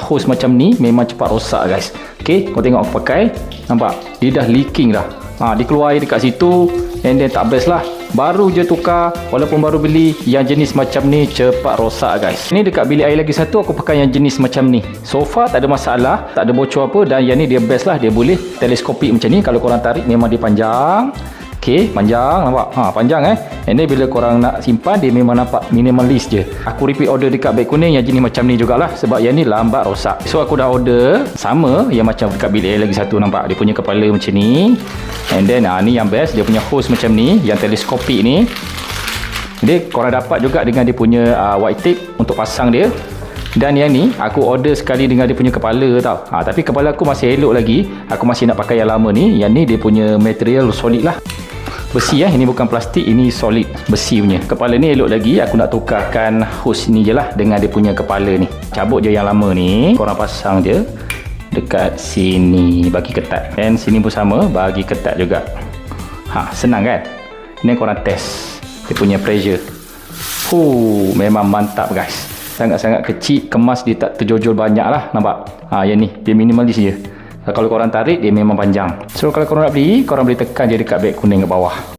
hose macam ni memang cepat rosak guys. Ok, kau tengok aku pakai, nampak dia dah leaking dah. Dia keluar air dekat situ, and then tak best lah. Baru je tukar, walaupun baru beli, yang jenis macam ni cepat rosak guys. Ini dekat bilik air lagi satu, aku pakai yang jenis macam ni. So far tak ada masalah, tak ada bocor apa, dan yang ni dia best lah. Dia boleh teleskopik macam ni. Kalau korang tarik memang dia panjang. Ok, panjang, nampak? Panjang And then bila korang nak simpan, dia memang nampak minimalis je. Aku repeat order dekat beg kuning yang jenis macam ni jugalah, sebab yang ni lambat rosak. So aku dah order sama yang macam dekat bilik air lagi satu, nampak? Dia punya kepala macam ni. And then ni yang best, dia punya hose macam ni, yang teleskopik ni. Dia korang dapat juga dengan dia punya white tape untuk pasang dia. Dan yang ni aku order sekali dengan dia punya kepala tau. Tapi kepala aku masih elok lagi. Aku masih nak pakai yang lama ni. Yang ni dia punya material solid lah. Besi ini bukan plastik, ini solid besi punya. Kepala ni elok lagi. Aku nak tukarkan hose ni je lah dengan dia punya kepala ni. Cabut je yang lama ni, korang pasang je dekat sini, bagi ketat. Dan sini pun sama, bagi ketat juga. Senang kan? Ini korang test dia punya pressure. Memang mantap guys. Sangat-sangat kecil, kemas dia tak terjojol banyak lah, nampak? Yang ni dia minimalis je. Kalau korang tarik, dia memang panjang. So kalau korang nak beli, korang boleh tekan je dekat beg kuning ke bawah.